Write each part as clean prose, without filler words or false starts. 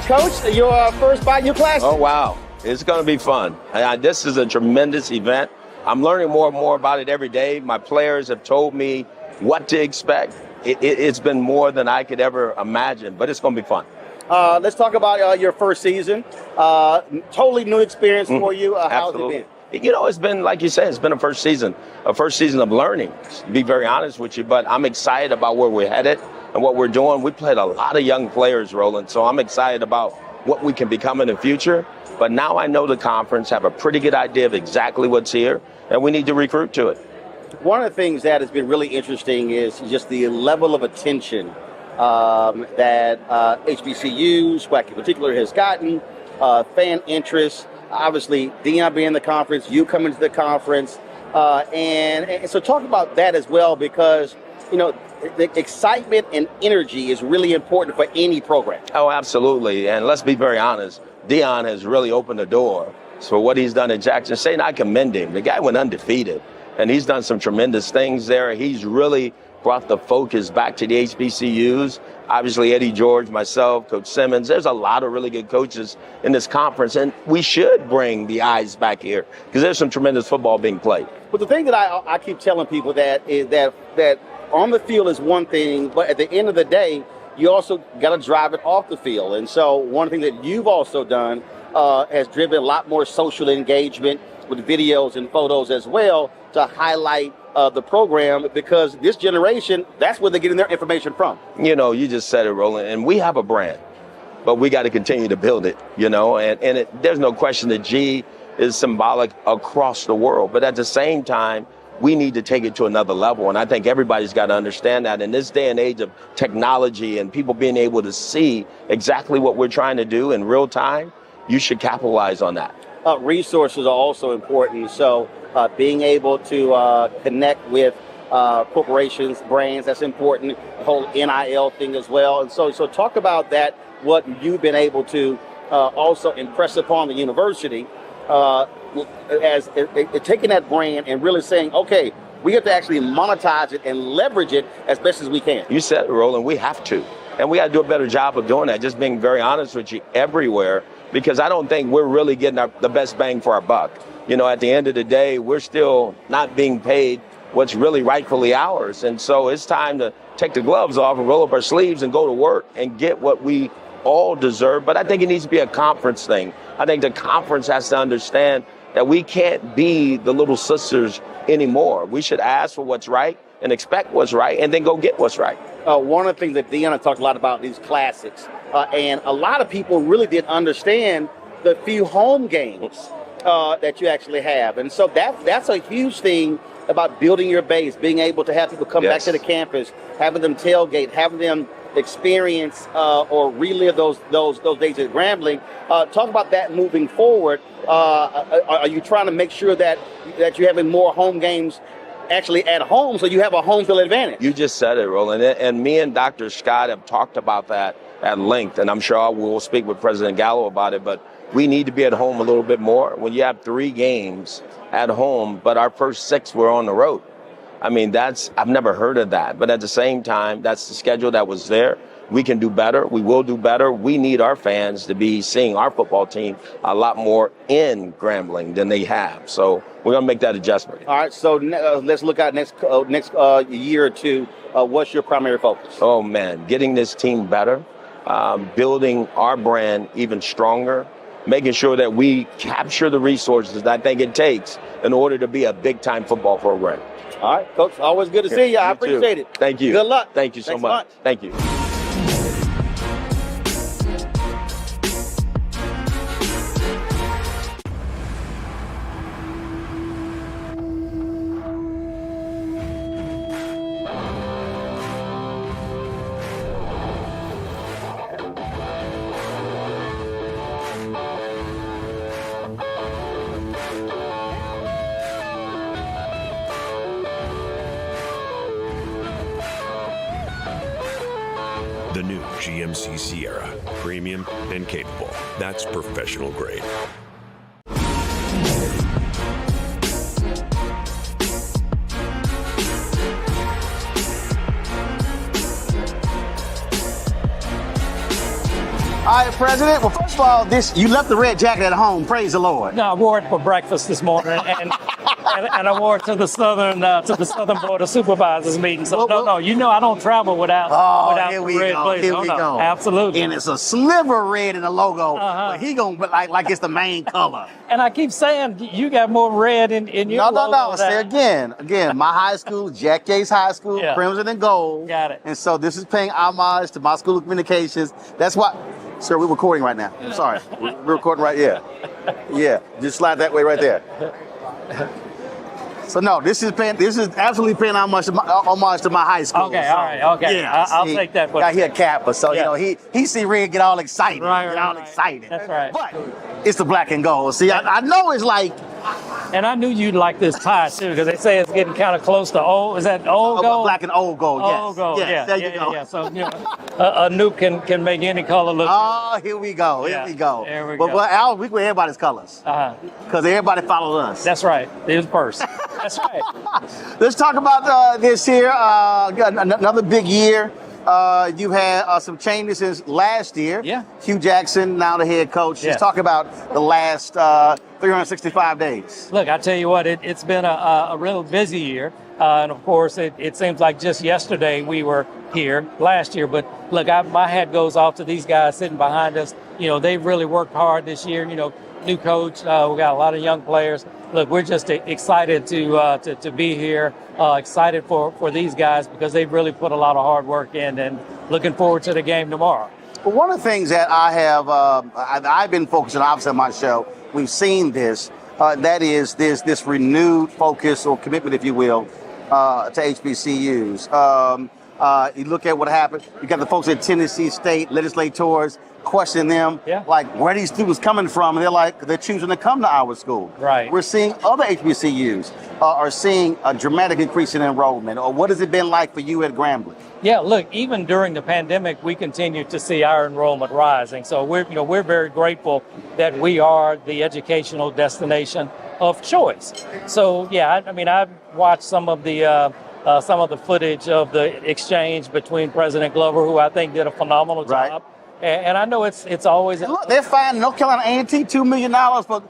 Coach, your first Bayou Classic. Oh, wow. It's going to be fun. This is a tremendous event. I'm learning more and more about it every day. My players have told me what to expect. It's been more than I could ever imagine, but it's going to be fun. Let's talk about your first season. Totally new experience for you. How's it been? You know, it's been, like you said, it's been a first season of learning, to be very honest with you. But I'm excited about where we're headed and what we're doing. We played a lot of young players, Roland, so I'm excited about what we can become in the future. But now I know the conference, have a pretty good idea of exactly what's here, and we need to recruit to it. One of the things that has been really interesting is just the level of attention that HBCUs, SWAC in particular, has gotten, fan interest. Obviously, Deion being in the conference, you coming to the conference. And so talk about that as well, because, you know, the excitement and energy is really important for any program. Oh, absolutely. And let's be very honest, Deion has really opened the door for what he's done in Jackson State. And I commend him. The guy went undefeated, and he's done some tremendous things there. He's really brought the focus back to the HBCUs. Obviously, Eddie George, myself, Coach Simmons, there's a lot of really good coaches in this conference, and we should bring the eyes back here because there's some tremendous football being played. But the thing that I keep telling people that is that on the field is one thing, but at the end of the day, you also got to drive it off the field. And so one thing that you've also done has driven a lot more social engagement with videos and photos as well to highlight the program, because this generation, that's where they're getting their information from. You know, you just said it, Roland, and we have a brand, but we got to continue to build it, you know, and there's no question that G is symbolic across the world, but at the same time, we need to take it to another level, and I think everybody's got to understand that in this day and age of technology and people being able to see exactly what we're trying to do in real time, you should capitalize on that. Resources are also important, so being able to connect with corporations, brands, that's important. The whole NIL thing as well. And so talk about that, what you've been able to also impress upon the university as taking that brand and really saying, okay, we have to actually monetize it and leverage it as best as we can. You said it, Roland, we have to. And we got to do a better job of doing that, just being very honest with you everywhere, because I don't think we're really getting the best bang for our buck. You know, at the end of the day, we're still not being paid what's really rightfully ours. And so it's time to take the gloves off and roll up our sleeves and go to work and get what we all deserve. But I think it needs to be a conference thing. I think the conference has to understand that we can't be the little sisters anymore. We should ask for what's right and expect what's right and then go get what's right. One of the things that Deion talked a lot about, these classics, and a lot of people really didn't understand the few home games that you actually have. And so that's a huge thing about building your base, being able to have people come back to the campus, having them tailgate, having them experience or relive those days at Grambling. Talk about that moving forward. Are you trying to make sure that you're having more home games actually at home so you have a home field advantage? You just said it, Roland. And me and Dr. Scott have talked about that at length, and I'm sure I will speak with President Gallo about it, but we need to be at home a little bit more. When you have 3 games at home, but our first 6 were on the road. I mean, I've never heard of that. But at the same time, that's the schedule that was there. We can do better. We will do better. We need our fans to be seeing our football team a lot more in Grambling than they have. So we're going to make that adjustment. All right. So let's look at next year or two. What's your primary focus? Oh, man, getting this team better, building our brand even stronger, making sure that we capture the resources that I think it takes in order to be a big-time football program. All right, Coach, always good to see you. I appreciate it. Thank you. Good luck. Thank you so much. Thank you. The new GMC Sierra, premium and capable. That's professional grade. All right, President. Well, first of all, you left the red jacket at home. Praise the Lord. No, I wore it for breakfast this morning, and I wore it to the Southern Board of Supervisors meeting. So no, you know I don't travel without here the we red go. blazer. Here we go. Absolutely. And it's a sliver red in the logo, but he gonna be like it's the main color. And I keep saying you got more red in your logo. No. Say again. My high school, Jack Yates High School, Yeah. crimson and gold. Got it. And so this is paying homage to my school of communications. That's why, sir, we're recording right now. I'm sorry. We're recording right here. Yeah, just slide that way right there. So no, this is absolutely paying homage to my high school. Okay, so, all right, okay. Yeah, I'll take that. Got here Kappa, so Yeah. he see Red get all excited. Right. Excited. That's right. But it's the black and gold. See, I know it's like. And I knew you'd like this tie too, because they say it's getting kind of close to old. Is that old gold? Black and old gold. Yes. Old gold. Yes, Yeah. There you go. Yeah. So a nuke can make any color look. Oh, here we go. Yeah, Here we go. there we go. But Al, we wear everybody's colors. Because everybody followed us. That's right. It was first. That's right. Let's talk about this here. Another big year. You had some changes since last year. Yeah. Hugh Jackson, now the head coach. Yeah. Let's talk about the last 365 days. Look, I tell you what, it's been a real busy year. And of course, it seems like just yesterday we were here last year. But look, my hat goes off to these guys sitting behind us. They've really worked hard this year. New coach. We got a lot of young players. Look, we're just excited to be here. Excited for these guys because they've really put a lot of hard work in, and looking forward to the game tomorrow. Well, one of the things that I have, I've been focusing, obviously, on my show. We've seen this. That is this renewed focus or commitment, if you will, to HBCUs. You look at what happened. You got the folks at Tennessee State legislators questioning them, like where these students coming from, and they're choosing to come to our school. Right. We're seeing other HBCUs are seeing a dramatic increase in enrollment. Or what has it been like for you at Grambling? Yeah, look, even during the pandemic, we continue to see our enrollment rising. So we're very grateful that we are the educational destination of choice. So yeah, I've watched some of the footage of the exchange between President Glover, who I think did a phenomenal job. Right. And I know it's always. Look, they're fining North Carolina A&T $2 million for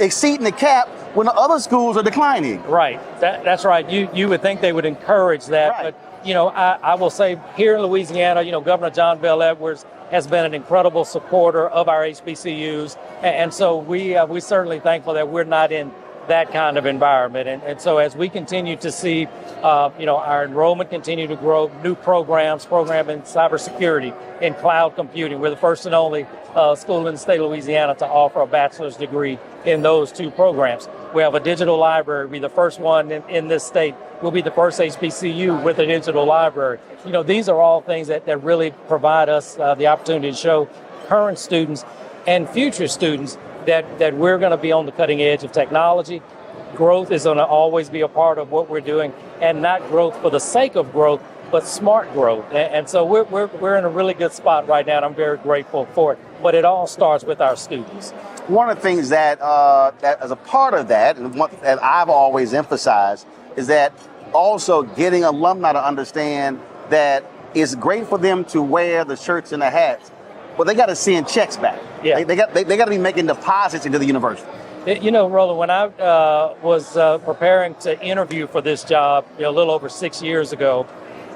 exceeding the cap when the other schools are declining. Right. That's right. You would think they would encourage that, Right. but I will say here in Louisiana, Governor John Bel Edwards has been an incredible supporter of our HBCUs, and so we're certainly thankful that we're not in that kind of environment. And so as we continue to see, our enrollment continue to grow, new program in cybersecurity, in cloud computing. We're the first and only school in the state of Louisiana to offer a bachelor's degree in those two programs. We have a digital library. We're the first one in this state. We'll be the first HBCU with a digital library. These are all things that really provide us the opportunity to show current students and future students that we're going to be on the cutting edge of technology. Growth is going to always be a part of what we're doing, and not growth for the sake of growth, but smart growth. And so we're in a really good spot right now, and I'm very grateful for it. But it all starts with our students. One of the things that as a part of that, and one that I've always emphasized, is that also getting alumni to understand that it's great for them to wear the shirts and the hats, but they got to send checks back. Yeah. They got to be making deposits into the university. Roland, when I was preparing to interview for this job a little over 6 years ago,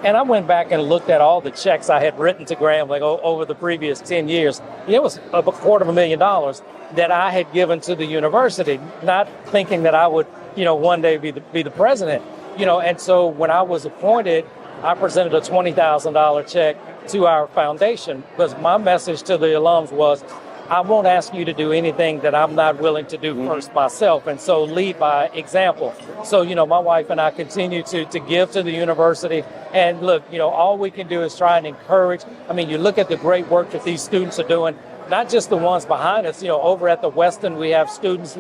and I went back and looked at all the checks I had written to Grambling over the previous 10 years, it was about $250,000 that I had given to the university, not thinking that I would, one day be the president. And so when I was appointed, I presented a $20,000 check to our foundation, because my message to the alums was, I won't ask you to do anything that I'm not willing to do first myself, and so lead by example. So, my wife and I continue to give to the university, and look, all we can do is try and encourage. You look at the great work that these students are doing, not just the ones behind us. Over at the Weston, we have students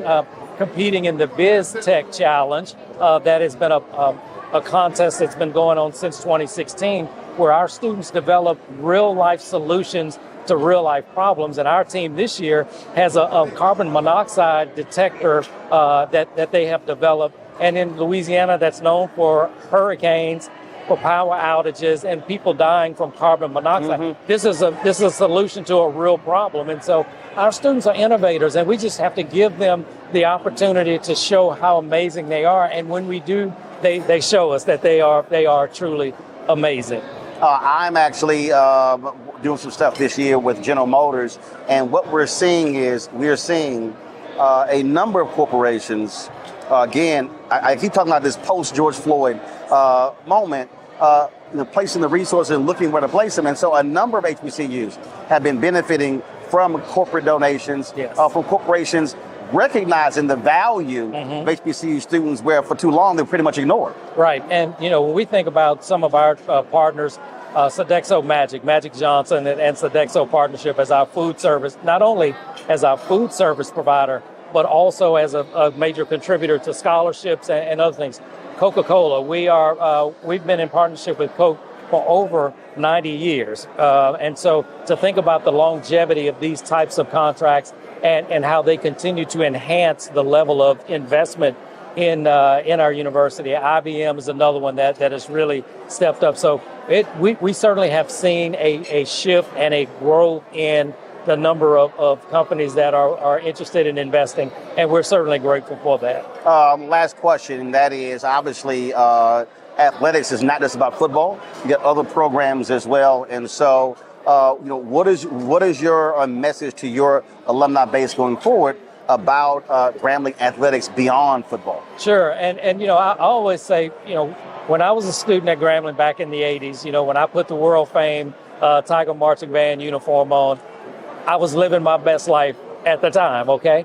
competing in the Biz Tech Challenge. That has been a contest that's been going on since 2016, where our students develop real-life solutions to real-life problems. And our team this year has a carbon monoxide detector that they have developed. And in Louisiana, that's known for hurricanes for power outages and people dying from carbon monoxide. This is a solution to a real problem. And so our students are innovators, and we just have to give them the opportunity to show how amazing they are. And when we do, they show us that they are truly amazing. I'm actually doing some stuff this year with General Motors, and what we're seeing is a number of corporations. Again, I keep talking about this post-George Floyd moment, placing the resources and looking where to place them. And so a number of HBCUs have been benefiting from corporate donations, from corporations recognizing the value of HBCU students, where for too long they're pretty much ignored. Right. And, when we think about some of our partners, Sodexo Magic Johnson and Sodexo partnership as our food service, not only as our food service provider, but also as a major contributor to scholarships and other things. Coca-Cola, we've been in partnership with Coke for over 90 years. And so to think about the longevity of these types of contracts and how they continue to enhance the level of investment in our university. IBM is another one that has really stepped up. So we certainly have seen a shift and a growth in the number of companies that are interested in investing, and we're certainly grateful for that. Last question, and that is obviously athletics is not just about football. You got other programs as well, and so what is your message to your alumni base going forward about Grambling athletics beyond football? Sure, and I always say, when I was a student at Grambling back in the 80s, when I put the world famed Tiger Marching Band uniform on, I was living my best life at the time, okay?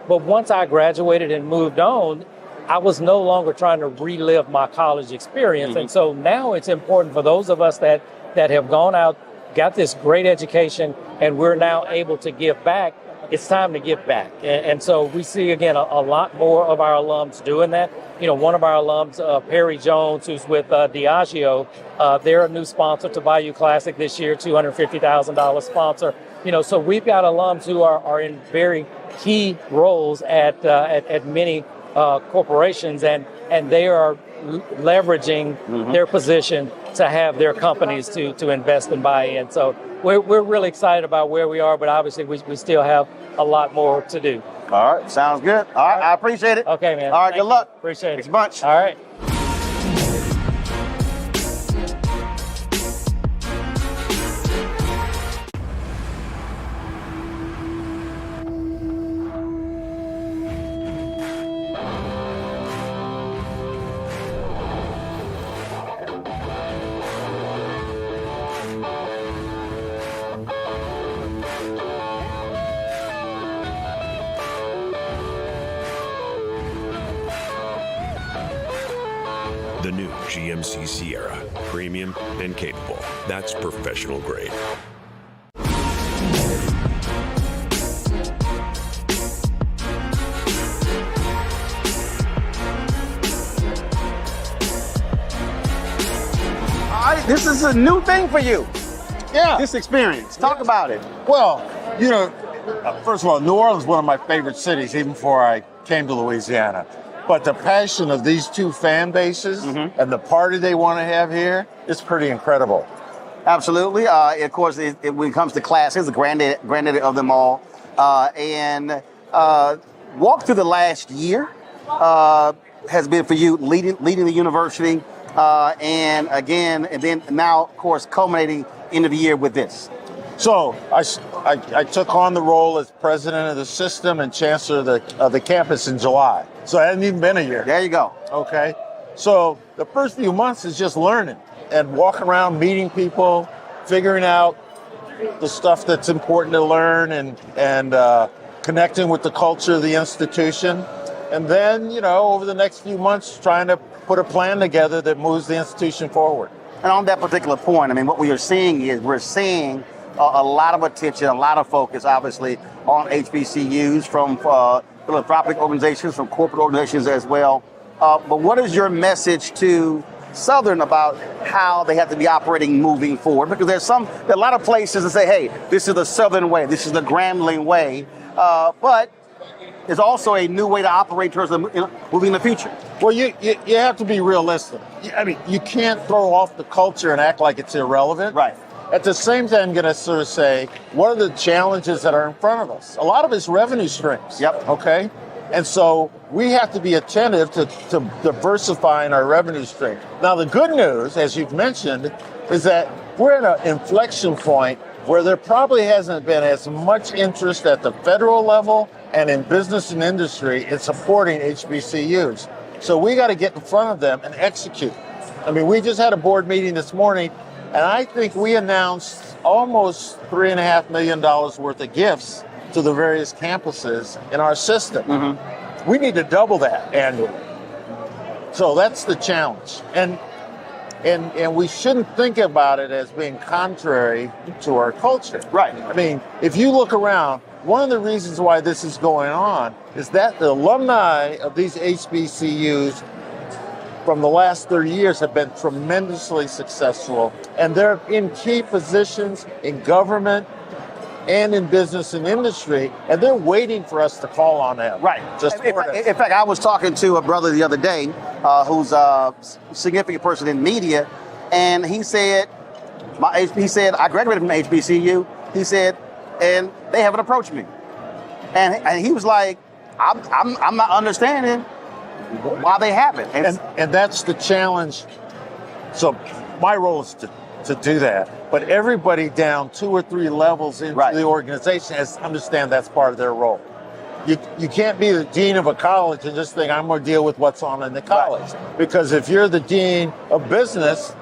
But once I graduated and moved on, I was no longer trying to relive my college experience. And so now it's important for those of us that have gone out, got this great education, and we're now able to give back. It's time to give back. And so we see, again, a lot more of our alums doing that. One of our alums, Perry Jones, who's with Diageo, they're a new sponsor to Bayou Classic this year, $250,000 sponsor. So we've got alums who are in very key roles at many corporations, and they are leveraging their position to have their companies to invest and buy in. So we're really excited about where we are, but obviously we still have a lot more to do. All right, sounds good. All right, I appreciate it. Okay, man. All right, good luck. Appreciate it. Thanks a bunch. All right. The new GMC Sierra, premium and capable. That's professional grade. This is a new thing for you. Yeah. This experience. Talk about it. Well, first of all, New Orleans is one of my favorite cities, even before I came to Louisiana. But the passion of these two fan bases and the party they want to have here is pretty incredible. Absolutely. Of course, when it comes to classes, the granddaddy of them all. And walk through the last year has been for you leading the university. And then now, of course, culminating end of the year with this. So I took on the role as president of the system and chancellor of the campus in July. So it hasn't even been a year. There you go. Okay. So the first few months is just learning and walking around, meeting people, figuring out the stuff that's important to learn and connecting with the culture of the institution. And then, over the next few months, trying to put a plan together that moves the institution forward. And on that particular point, what we are seeing is a lot of attention, a lot of focus, obviously, on HBCUs from philanthropic organizations, from corporate organizations as well. But what is your message to Southern about how they have to be operating moving forward? Because there are a lot of places that say, hey, this is the Southern way, this is the Grambling way. But is also a new way to operate towards moving in the future. Well, you have to be realistic. I mean, you can't throw off the culture and act like it's irrelevant. Right. At the same time, I'm going to sort of say, what are the challenges that are in front of us? A lot of it's revenue streams. Yep. Okay. And so we have to be attentive to diversifying our revenue stream. Now, the good news, as you've mentioned, is that we're at an inflection point where there probably hasn't been as much interest at the federal level and in business and industry in supporting HBCUs. So we got to get in front of them and execute. I mean, we just had a board meeting this morning, and I think we announced almost $3.5 million worth of gifts to the various campuses in our system. Mm-hmm. We need to double that annually. So that's the challenge. And we shouldn't think about it as being contrary to our culture. Right. I mean, if you look around, one of the reasons why this is going on is that the alumni of these HBCUs from the last 30 years have been tremendously successful, and they're in key positions in government and in business and industry, and they're waiting for us to call on them. Right. In fact, I was talking to a brother the other day who's a significant person in media, and he said, I graduated from HBCU. He said, and they haven't approached me. And he was like, I'm not understanding why they haven't. And that's the challenge. So my role is to do that. But everybody down 2 or 3 levels into the organization has to understand that's part of their role. You can't be the dean of a college and just think, I'm going to deal with what's on in the college. Right. Because if you're the dean of business,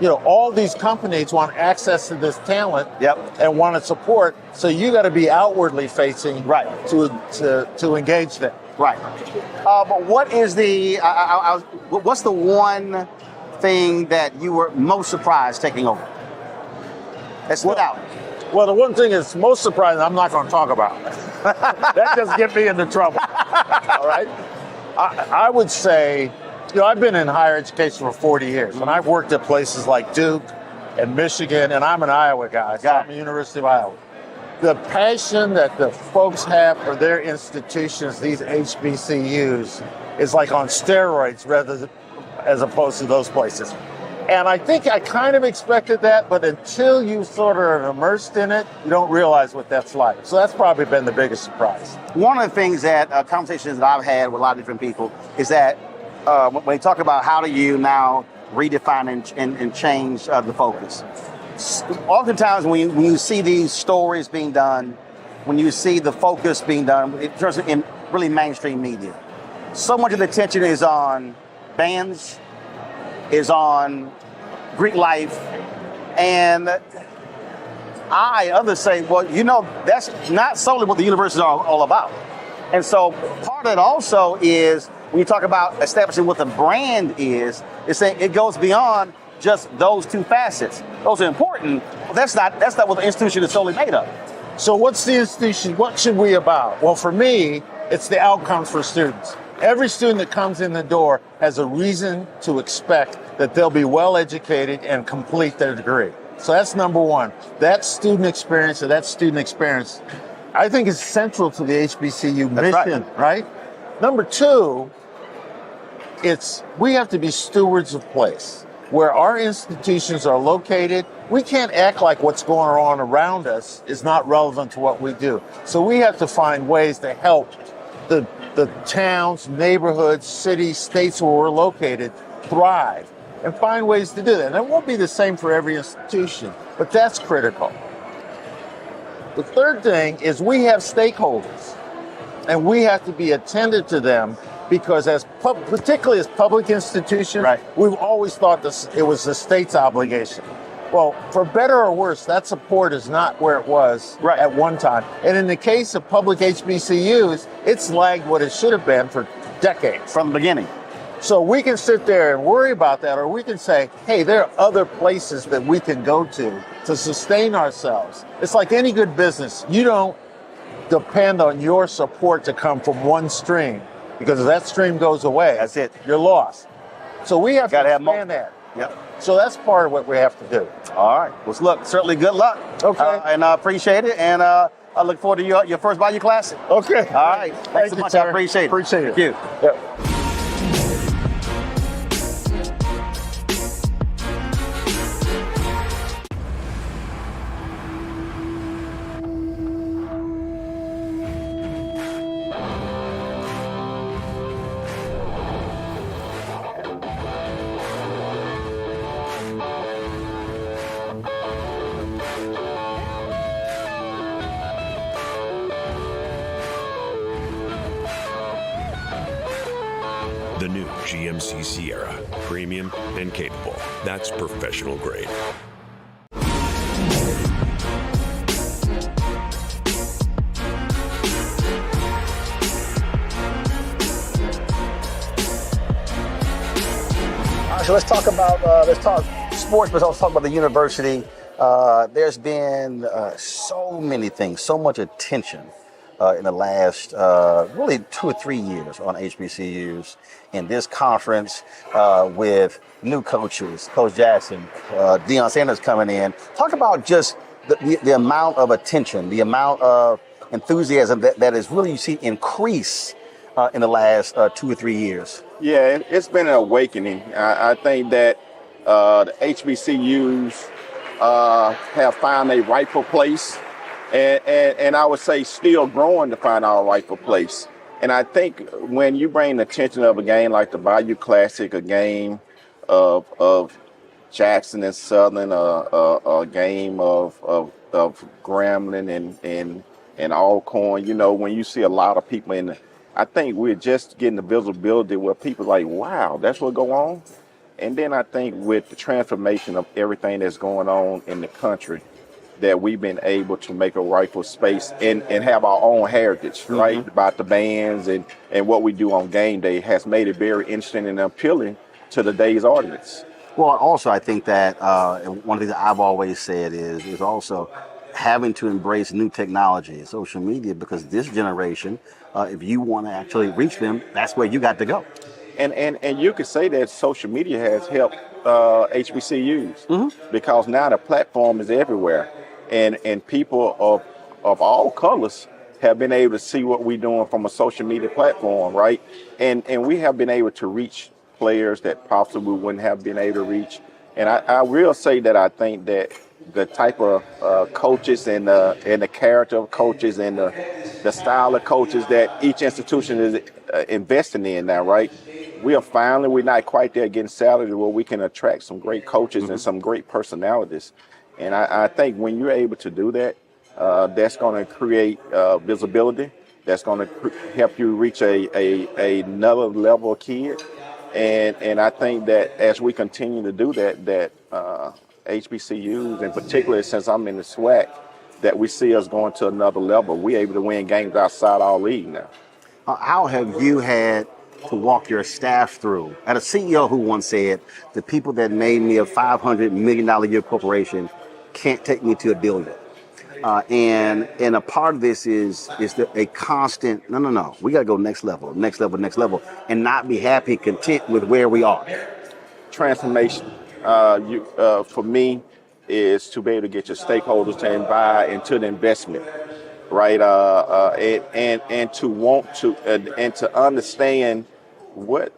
all these companies want access to this talent and want to support. So you got to be outwardly facing to engage them. Right. But what is what's the one thing that you were most surprised taking over? That stood out. Well, the one thing that's most surprising, I'm not going to talk about. That just get me into trouble. All right. I would say, I've been in higher education for 40 years, and I've worked at places like Duke and Michigan, and I'm an Iowa guy. So I'm at the University of Iowa. The passion that the folks have for their institutions, these HBCUs, is like on steroids as opposed to those places. And I think I kind of expected that, but until you sort of are immersed in it, you don't realize what that's like. So that's probably been the biggest surprise. One of the things that conversations that I've had with a lot of different people is that when you talk about how do you now redefine and change the focus. Oftentimes when you see these stories being done, when you see the focus being done, in really mainstream media, so much of the attention is on bands, is on Greek life, and others say, well, that's not solely what the universities are all about. And so part of it also is, when you talk about establishing what the brand is saying it goes beyond just those 2 facets. Those are important, but that's not what the institution is solely made of. So what's the institution? What should we about? Well, for me, it's the outcomes for students. Every student that comes in the door has a reason to expect that they'll be well educated and complete their degree. So that's number one. That student experience, I think is central to the HBCU mission, right? Number 2, we have to be stewards of place. Where our institutions are located, we can't act like what's going on around us is not relevant to what we do. So we have to find ways to help the towns, neighborhoods, cities, states where we're located thrive and find ways to do that. And it won't be the same for every institution, but that's critical. The third thing is we have stakeholders, and we have to be attentive to them, because particularly as public institutions, we've always thought it was the state's obligation. Well, for better or worse, that support is not where it was at one time. And in the case of public HBCUs, it's lagged what it should have been for decades. From the beginning. So we can sit there and worry about that, or we can say, hey, there are other places that we can go to sustain ourselves. It's like any good business. You don't depend on your support to come from one stream, because if that stream goes away, that's it. You're lost. So we have to expand that. Yep. So that's part of what we have to do. All right. Well, look, certainly good luck. Okay. And I appreciate it. And I look forward to your first Bayou Classic. Okay. All right. Thanks so you, much. Terry. I appreciate it. Appreciate it. Thank you. Yep. The new GMC Sierra, premium and capable. That's professional grade. All right, so let's talk sports, but let's talk about the university. There's been so many things, so much attention in the last really 2 or 3 years on HBCUs in this conference with new coaches, Coach Jackson, Deion Sanders coming in. Talk about just the amount of attention, the amount of enthusiasm that is really, you see, increase in the last 2 or 3 years. Yeah, it's been an awakening. I think that the HBCUs have found a rightful place, and I would say still growing to find our rightful place. And I think when you bring the attention of a game like the Bayou Classic, a game of Jackson and Southern, a game of Grambling and Alcorn, you know, when you see a lot of people in I think we're just getting the visibility where people are like, wow, that's what go on. And then I think with the transformation of everything that's going on in the country, that we've been able to make a rightful space and have our own heritage, right? About the bands and what we do on game day has made it very interesting and appealing to the day's audience. Well, also, I think that one of the things that I've always said is also having to embrace new technology, social media, because this generation, if you want to actually reach them, that's where you got to go. And you could say that social media has helped HBCUs because now the platform is everywhere, and people of all colors have been able to see what we're doing from a social media platform, right? And we have been able to reach players that possibly wouldn't have been able to reach. And I will say that I think that the type of coaches and the character of coaches and the style of coaches that each institution is investing in now, right? We're not quite there getting salary where we can attract some great coaches and some great personalities. And I think when you're able to do that, that's going to create visibility. That's going to help you reach another level of kid. And I think that as we continue to do that HBCUs, and particularly since I'm in the SWAC, that we see us going to another level. We're able to win games outside our league now. How have you had to walk your staff through? I had a CEO who once said, the people that made me a $500 million a year corporation can't take me to $1 billion. And a part of this is a constant, no, we got to go next level, and not be happy, content with where we are. Transformation, for me, is to be able to get your stakeholders to buy into the investment, right? And to want to and to understand what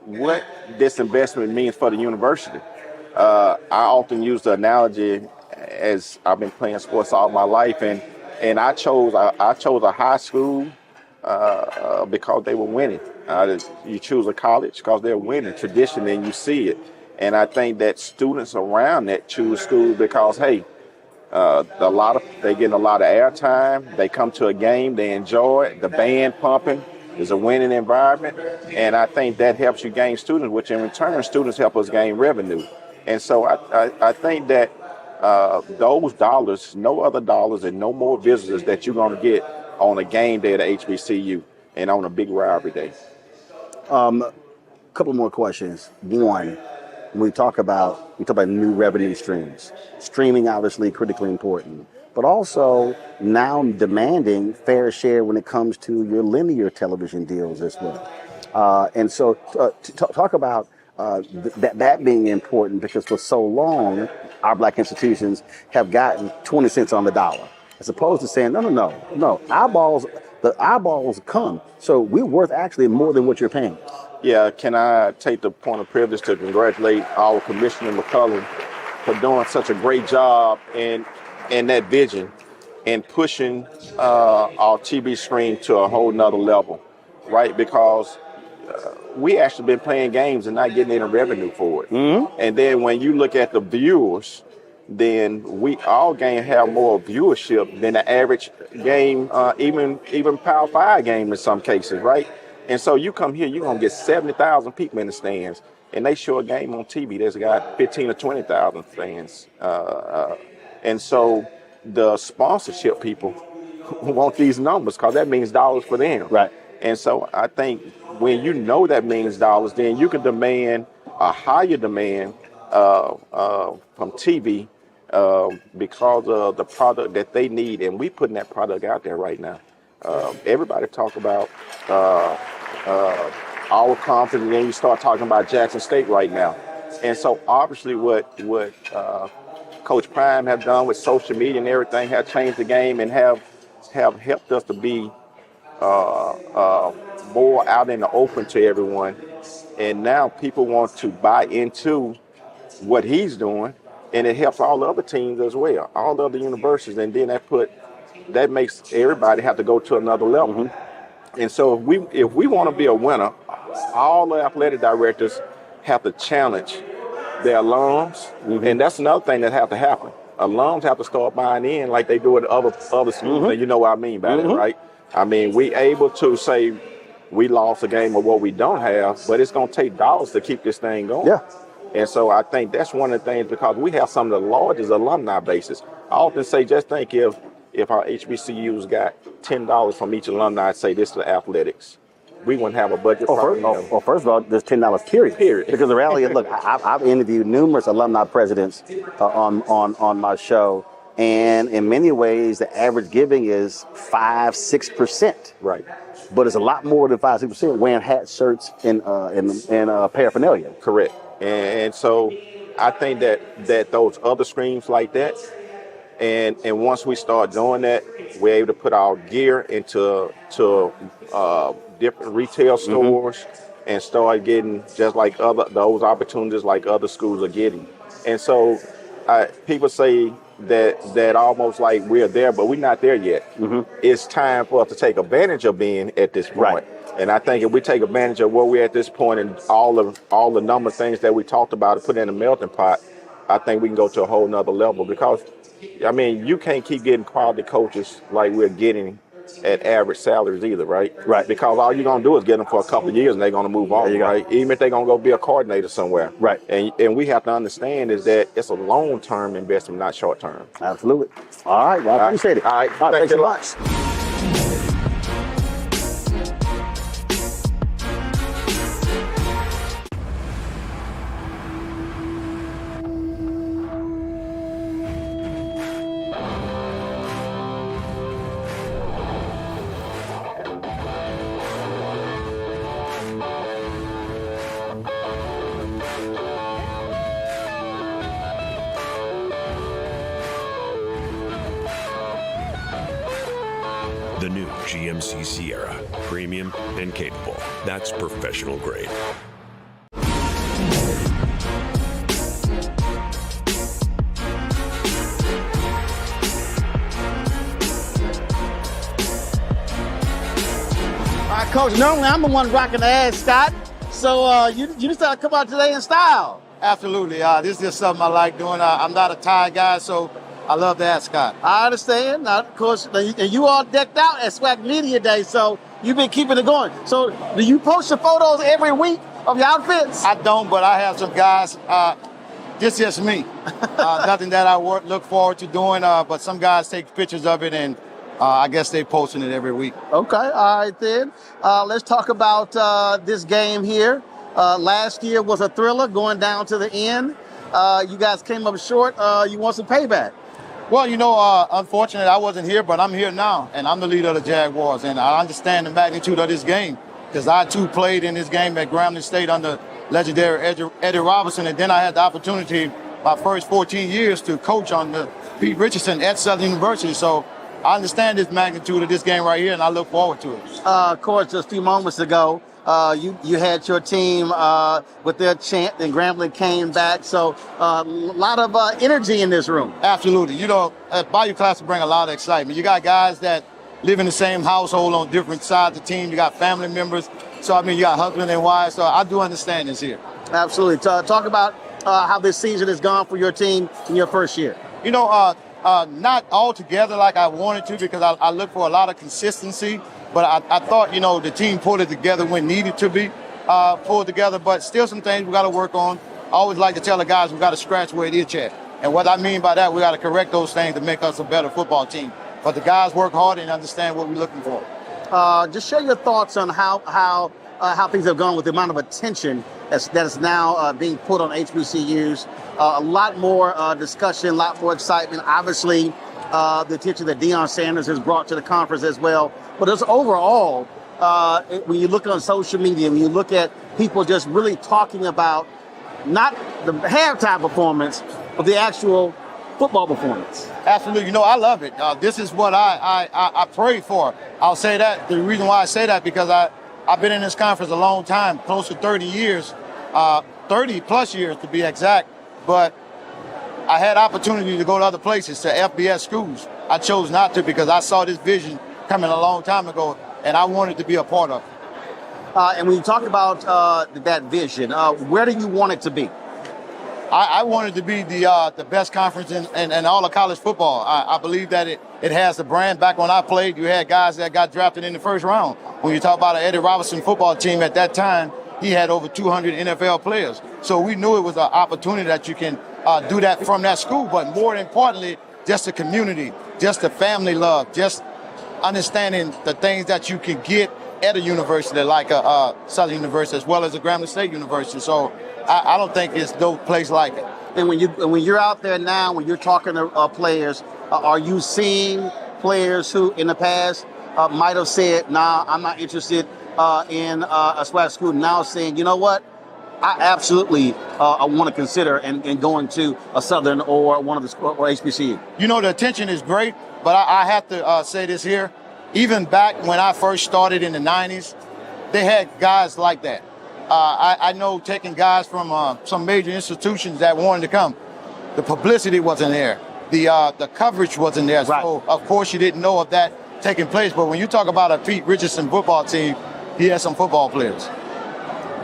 this investment means for the university. I often use the analogy, as I've been playing sports all my life, and I chose a high school because they were winning. You choose a college because they're winning traditionally, and you see it. And I think that students around that choose schools because, hey, they getting a lot of airtime. They come to a game, they enjoy it. The band pumping is a winning environment, and I think that helps you gain students, which in return, students help us gain revenue. And so I think that those dollars, no other dollars, and no more visitors that you're going to get on a game day at HBCU and on a big rivalry day. Couple more questions. One, when we talk about new revenue streams. Streaming, obviously, critically important, but also now demanding fair share when it comes to your linear television deals as well. And so talk about that being important, because for so long, our black institutions have gotten 20 cents on the dollar. as opposed to saying, no, the eyeballs come. So we're worth actually more than what you're paying. Yeah, can I take the point of privilege to congratulate our Commissioner McCullum for doing such a great job in that vision and pushing our TV screen to a whole nother level, right? Because we actually been playing games and not getting any revenue for it. Mm-hmm. And then when you look at the viewers, then our game have more viewership than the average game, even Power 5 game in some cases, right? And so you come here, you're going to get 70,000 people in the stands. And they show a game on TV that's got 15 or 20,000 fans. And so the sponsorship people want these numbers because that means dollars for them. Right. And so I think when you know that means dollars, then you can demand a higher demand from TV because of the product that they need. And we putting that product out there right now. Everybody talk about our conference, and then you start talking about Jackson State right now. And so obviously what Coach Prime have done with social media and everything have changed the game and have helped us to be more out in the open to everyone. And now people want to buy into what he's doing, and it helps all the other teams as well, all the other universities. And then that makes everybody have to go to another level. Mm-hmm. And so if we want to be a winner, all the athletic directors have to challenge their alums, mm-hmm. and that's another thing that have to happen. Alums have to start buying in like they do at other schools, mm-hmm. and you know what I mean by mm-hmm. that, right? I mean, we able to say we lost a game of what we don't have, but it's going to take dollars to keep this thing going. Yeah. And so I think that's one of the things, because we have some of the largest alumni bases. I often say, just think if our HBCUs got $10 from each alumni, say this to athletics, we wouldn't have a budget. First of all, there's $10 period. Because the reality is, look, I've interviewed numerous alumni presidents on my show, and in many ways, the average giving is 5-6%. Right. But it's a lot more than 5-6% wearing hats, shirts, and paraphernalia. Correct. And so I think that those other streams like that, and once we start doing that, we're able to put our gear into different retail stores, mm-hmm. and start getting just like those opportunities like other schools are getting. And so people say that almost like we're there, but we're not there yet. Mm-hmm. It's time for us to take advantage of being at this point. Right. And I think if we take advantage of where we're at this point and all the number of things that we talked about and put in a melting pot, I think we can go to a whole nother level. Because, I mean, you can't keep getting quality coaches like we're getting at average salaries either, right? Right. Because all you're going to do is get them for a couple of years and they're going to move on, right? Even if they're going to go be a coordinator somewhere. Right. And we have to understand is that it's a long-term investment, not short-term. Absolutely. All right. Well, I appreciate it. All right. Thanks so much. The new GMC Sierra, premium and capable. That's professional grade. All right, Coach, normally I'm the one rocking the ad, Scott. So you decided to come out today in style. Absolutely. This is just something I like doing. I'm not a tie guy, so I love the ascot. I understand. Now, of course, and you all decked out at SWAC Media Day, so you've been keeping it going. So do you post your photos every week of your outfits? I don't, but I have some guys. This is just me. Nothing that I look forward to doing, but some guys take pictures of it, and I guess they're posting it every week. Okay, all right then. Let's talk about this game here. Last year was a thriller going down to the end. You guys came up short. You want some payback? Well, unfortunately, I wasn't here, but I'm here now, and I'm the leader of the Jaguars, and I understand the magnitude of this game because I, too, played in this game at Grambling State under legendary Eddie Robinson, and then I had the opportunity my first 14 years to coach under Pete Richardson at Southern University. So I understand this magnitude of this game right here, and I look forward to it. Of course, just a few moments ago, you had your team with their chant, and Grambling came back. So a lot of energy in this room. Absolutely. You know, Bayou Classic bring a lot of excitement. You got guys that live in the same household on different sides of the team. You got family members. So, I mean, you got husband and wife. So I do understand this here. Absolutely. Talk about how this season has gone for your team in your first year. You know, not all together like I wanted to, because I look for a lot of consistency. But I thought, you know, the team pulled it together when needed to be pulled together. But still some things we got to work on. I always like to tell the guys we got to scratch where it is at. And what I mean by that, we got to correct those things to make us a better football team. But the guys work hard and understand what we're looking for. Just share your thoughts on how things have gone with the amount of attention that is now being put on HBCUs. A lot more discussion, a lot more excitement. Obviously, the attention that Deion Sanders has brought to the conference as well. But just overall, when you look on social media, when you look at people just really talking about not the halftime performance, but the actual football performance. Absolutely. You know, I love it. This is what I pray for. I'll say that. The reason why I say that, because I've been in this conference a long time, close to 30 years, 30 plus years to be exact. But I had opportunity to go to other places, to FBS schools. I chose not to because I saw this vision coming a long time ago, and I wanted to be a part of it. And when you talk about that vision, where do you want it to be? I wanted to be the best conference in all of college football. I believe that it has the brand. Back when I played, you had guys that got drafted in the first round. When you talk about an Eddie Robinson football team at that time, he had over 200 NFL players. So we knew it was an opportunity that you can do that from that school. But more importantly, just the community, just the family love, just understanding the things that you can get at a university like a Southern University, as well as a Grambling State University. So I don't think it's no place like it. And when you're out there now, when you're talking to players, are you seeing players who in the past might have said, "Nah, I'm not interested in a SWAC school," now saying, "You know what? I absolutely I want to consider and going to a Southern or one of the or HBCU." You know, the attention is great, but I have to say this here. Even back when I first started in the 90s, they had guys like that. I know taking guys from some major institutions that wanted to come, the publicity wasn't there. The coverage wasn't there. Right. So, of course, you didn't know of that taking place. But when you talk about a Pete Richardson football team, he has some football players.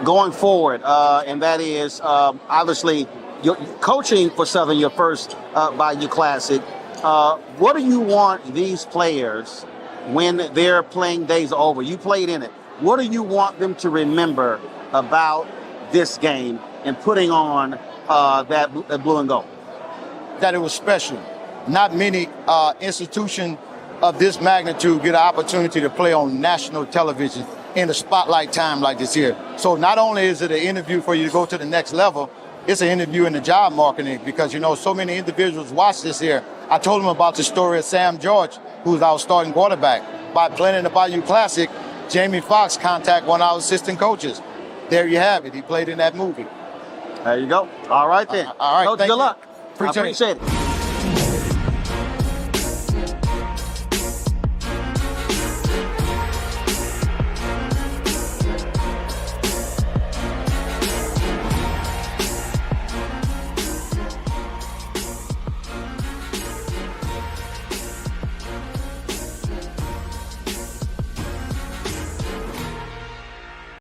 Going forward, and that is obviously you're coaching for Southern, your first Bayou Classic. What do you want these players, when their playing days are over, you played in it, what do you want them to remember about this game and putting on that blue and gold? That it was special. Not many institutions of this magnitude get an opportunity to play on national television in a spotlight time like this here. So not only is it an interview for you to go to the next level, it's an interview in the job marketing, because, you know, so many individuals watch this here. I told them about the story of Sam George, who's our starting quarterback. By playing in the Bayou Classic, Jamie Foxx contacted one of our assistant coaches. There you have it. He played in that movie. There you go. All right then. All right. Coach, good luck. Appreciate it.